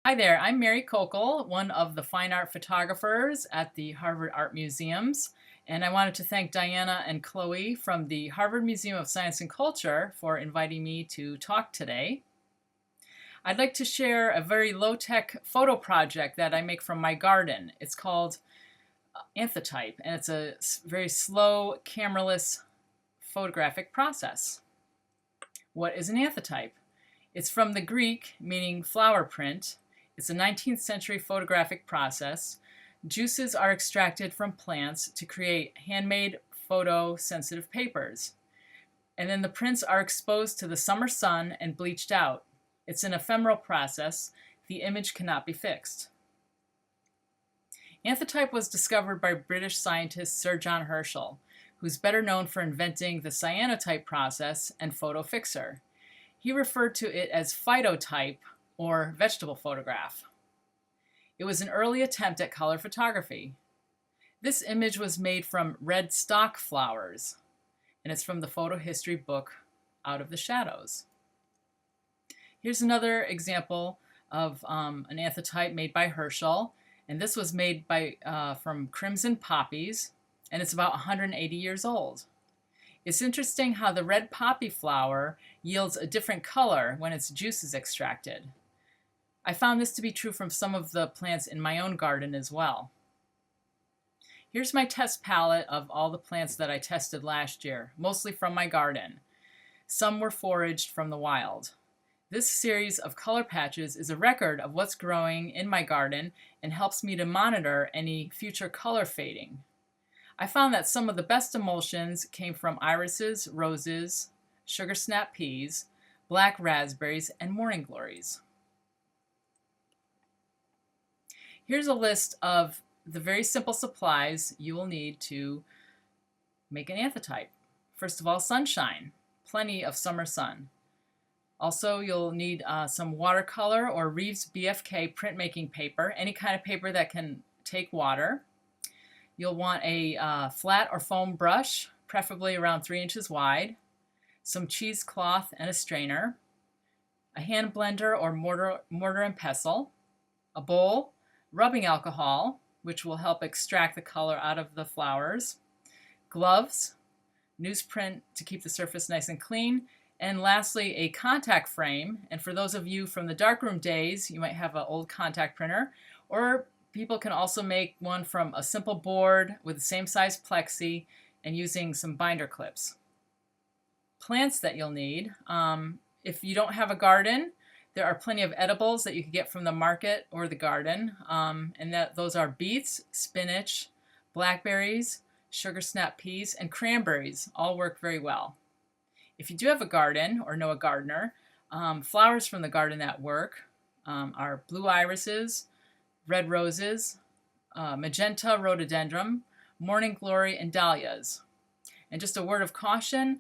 Hi there, I'm Mary Kocol, one of the fine art photographers at the Harvard Art Museums, and I wanted to thank Diana and Chloe from the Harvard Museum of Science and Culture for inviting me to talk today. I'd like to share a very low-tech photo project that I make from my garden. It's called Anthotype, and it's a very slow, cameraless photographic process. What is an anthotype? It's from the Greek, meaning flower print. It's a 19th century photographic process. Juices are extracted from plants to create handmade photosensitive papers. And then the prints are exposed to the summer sun and bleached out. It's an ephemeral process. The image cannot be fixed. Anthotype was discovered by British scientist Sir John Herschel, who's better known for inventing the cyanotype process and photo fixer. He referred to it as phytotype, or vegetable photograph. It was an early attempt at color photography. This image was made from red stock flowers, and it's from the photo history book Out of the Shadows. Here's another example of an anthotype made by Herschel, and this was made from crimson poppies, and it's about 180 years old. It's interesting how the red poppy flower yields a different color when its juice is extracted. I found this to be true from some of the plants in my own garden as well. Here's my test palette of all the plants that I tested last year, mostly from my garden. Some were foraged from the wild. This series of color patches is a record of what's growing in my garden and helps me to monitor any future color fading. I found that some of the best emulsions came from irises, roses, sugar snap peas, black raspberries, and morning glories. Here's a list of the very simple supplies you will need to make an anthotype. First of all, sunshine, plenty of summer sun. Also, you'll need some watercolor or Reeves BFK printmaking paper, any kind of paper that can take water. You'll want a flat or foam brush, preferably around 3 inches wide, some cheesecloth and a strainer, a hand blender or mortar and pestle, a bowl, rubbing alcohol, which will help extract the color out of the flowers, gloves, newsprint to keep the surface nice and clean, and lastly, a contact frame. And for those of you from the darkroom days, you might have an old contact printer, or people can also make one from a simple board with the same size plexi and using some binder clips. Plants that you'll need. If you don't have a garden, there are plenty of edibles that you can get from the market or the garden, those are beets, spinach, blackberries, sugar snap peas, and cranberries. All work very well. If you do have a garden or know a gardener, flowers from the garden that work are blue irises, red roses, magenta rhododendron, morning glory, and dahlias. And just a word of caution,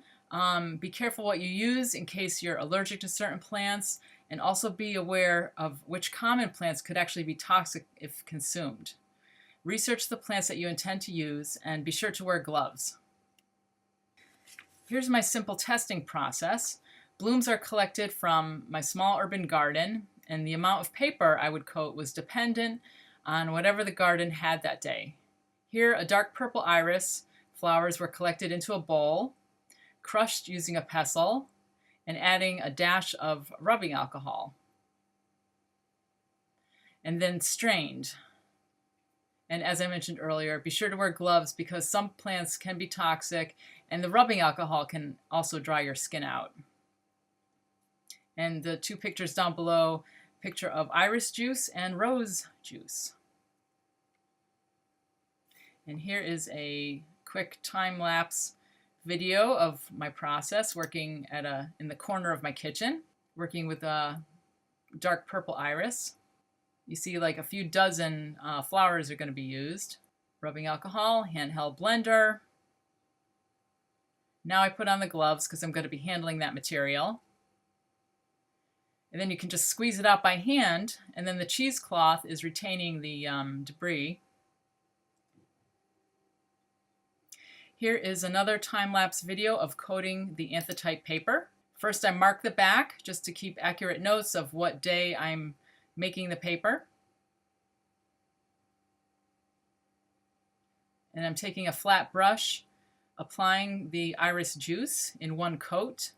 be careful what you use in case you're allergic to certain plants, and also be aware of which common plants could actually be toxic if consumed. Research the plants that you intend to use and be sure to wear gloves. Here's my simple testing process. Blooms are collected from my small urban garden, and the amount of paper I would coat was dependent on whatever the garden had that day. Here, a dark purple iris flowers were collected into a bowl, crushed using a pestle, and adding a dash of rubbing alcohol, and then strained. And as I mentioned earlier, be sure to wear gloves because some plants can be toxic, and the rubbing alcohol can also dry your skin out. And the two pictures down below, picture of iris juice and rose juice. And here is a quick time-lapse video of my process working in the corner of my kitchen, working with a dark purple iris. You see like a few dozen flowers are going to be used. Rubbing alcohol, handheld blender. Now I put on the gloves because I'm going to be handling that material. And then you can just squeeze it out by hand, and then the cheesecloth is retaining the debris. Here is another time-lapse video of coating the anthotype paper. First, I mark the back just to keep accurate notes of what day I'm making the paper. And I'm taking a flat brush, applying the iris juice in one coat,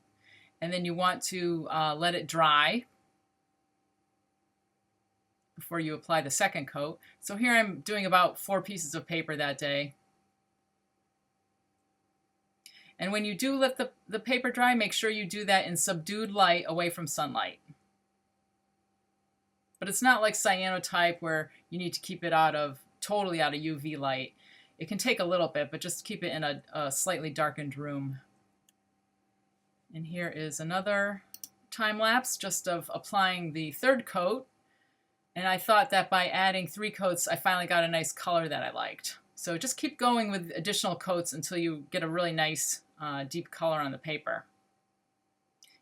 and then you want to let it dry before you apply the second coat. So here I'm doing about 4 pieces of paper that day. And when you do let the paper dry, make sure you do that in subdued light away from sunlight. But it's not like cyanotype where you need to keep it totally out of UV light. It can take a little bit, but just keep it in a slightly darkened room. And here is another time lapse just of applying the third coat. And I thought that by adding 3 coats, I finally got a nice color that I liked. So just keep going with additional coats until you get a really nice deep color on the paper.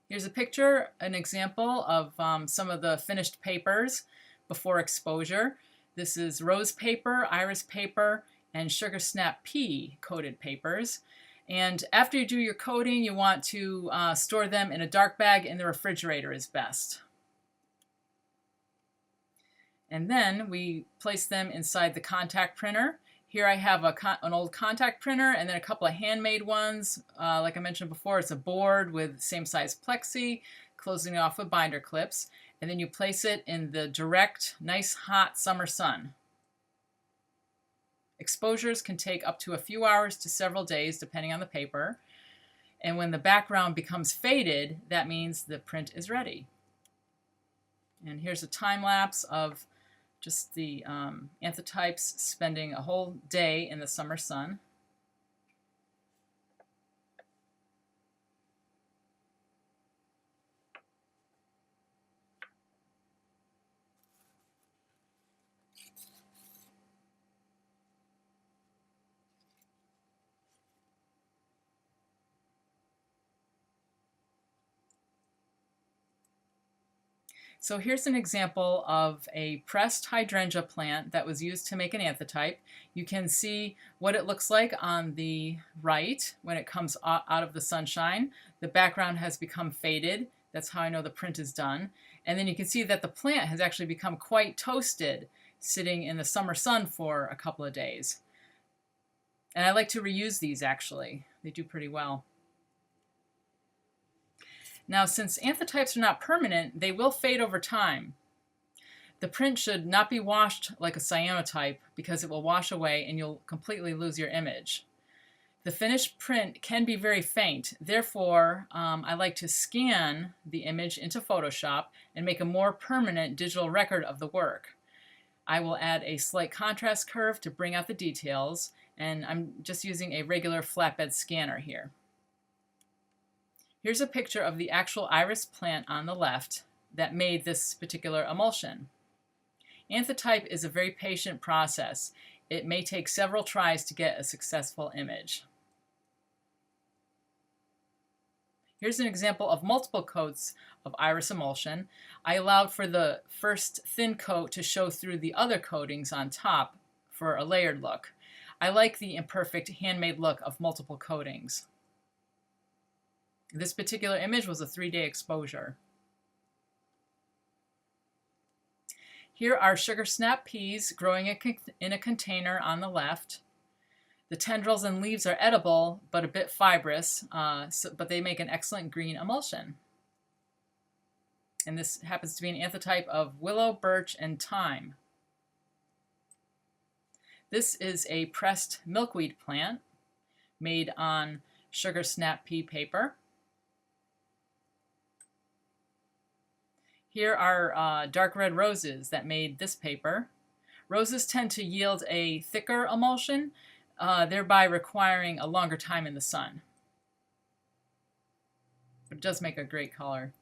Here's a picture, an example of some of the finished papers before exposure. This is rose paper, iris paper, and sugar snap pea coated papers. And after you do your coating, you want to store them in a dark bag in the refrigerator is best. And then we place them inside the contact printer. Here I have an old contact printer and then a couple of handmade ones. Like I mentioned before, it's a board with same size plexi, closing it off with binder clips. And then you place it in the direct, nice hot summer sun. Exposures can take up to a few hours to several days, depending on the paper. And when the background becomes faded, that means the print is ready. And here's a time lapse of just the Anthotypes spending a whole day in the summer sun. So here's an example of a pressed hydrangea plant that was used to make an anthotype. You can see what it looks like on the right when it comes out of the sunshine. The background has become faded. That's how I know the print is done. And then you can see that the plant has actually become quite toasted, sitting in the summer sun for a couple of days. And I like to reuse these actually. They do pretty well. Now, since anthotypes are not permanent, they will fade over time. The print should not be washed like a cyanotype because it will wash away and you'll completely lose your image. The finished print can be very faint. Therefore, I like to scan the image into Photoshop and make a more permanent digital record of the work. I will add a slight contrast curve to bring out the details, and I'm just using a regular flatbed scanner here. Here's a picture of the actual iris plant on the left that made this particular emulsion. Anthotype is a very patient process. It may take several tries to get a successful image. Here's an example of multiple coats of iris emulsion. I allowed for the first thin coat to show through the other coatings on top for a layered look. I like the imperfect handmade look of multiple coatings. This particular image was a 3-day exposure. Here are sugar snap peas growing in a container on the left. The tendrils and leaves are edible, but a bit fibrous, but they make an excellent green emulsion. And this happens to be an anthotype of willow, birch, and thyme. This is a pressed milkweed plant made on sugar snap pea paper. Here are dark red roses that made this paper. Roses tend to yield a thicker emulsion, thereby requiring a longer time in the sun. But it does make a great color.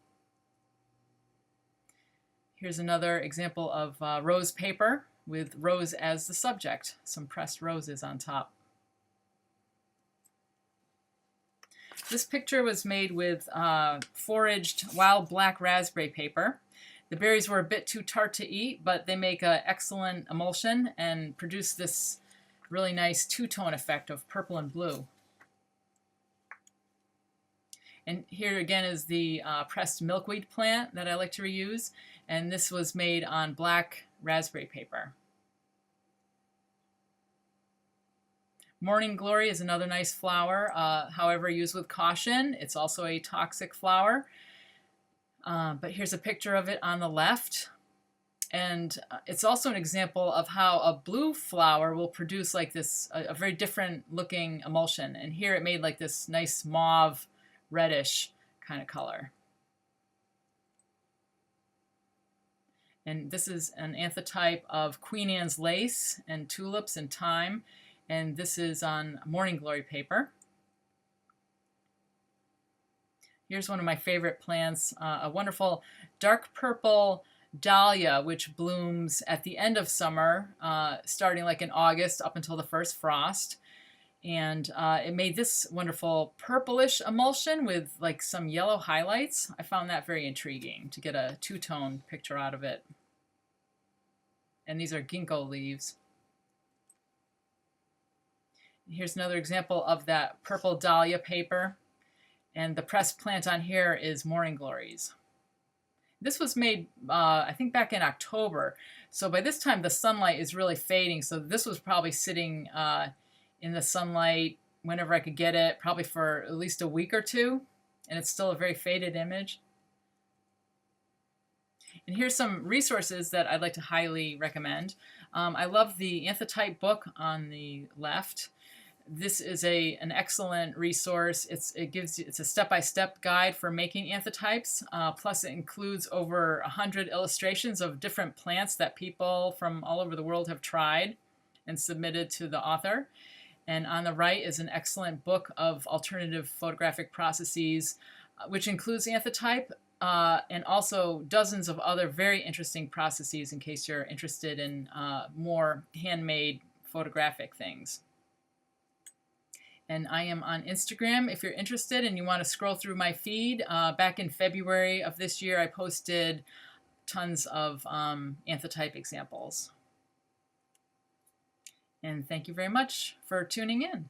Here's another example of rose paper with rose as the subject, some pressed roses on top. This picture was made with foraged wild black raspberry paper. The berries were a bit too tart to eat, but they make an excellent emulsion and produce this really nice two-tone effect of purple and blue. And here again is the pressed milkweed plant that I like to reuse. And this was made on black raspberry paper. Morning Glory is another nice flower. However, used with caution. It's also a toxic flower. But here's a picture of it on the left. And it's also an example of how a blue flower will produce like this, a very different looking emulsion. And here it made like this nice mauve, reddish kind of color. And this is an anthotype of Queen Anne's lace and tulips and thyme. And this is on Morning Glory paper. Here's one of my favorite plants, a wonderful dark purple dahlia, which blooms at the end of summer, starting like in August up until the first frost. And it made this wonderful purplish emulsion with like some yellow highlights. I found that very intriguing to get a two-tone picture out of it. And these are ginkgo leaves. Here's another example of that purple dahlia paper. And the pressed plant on here is Morning Glories. This was made, I think, back in October. So by this time, the sunlight is really fading. So this was probably sitting in the sunlight whenever I could get it, probably for at least a week or two. And it's still a very faded image. And here's some resources that I'd like to highly recommend. I love the Anthotype book on the left. This is an excellent resource. It's a step-by-step guide for making anthotypes. Plus, it includes over 100 illustrations of different plants that people from all over the world have tried and submitted to the author. And on the right is an excellent book of alternative photographic processes, which includes anthotype and also dozens of other very interesting processes in case you're interested in more handmade photographic things. And I am on Instagram if you're interested and you want to scroll through my feed. Back in February of this year, I posted tons of anthotype examples. And thank you very much for tuning in.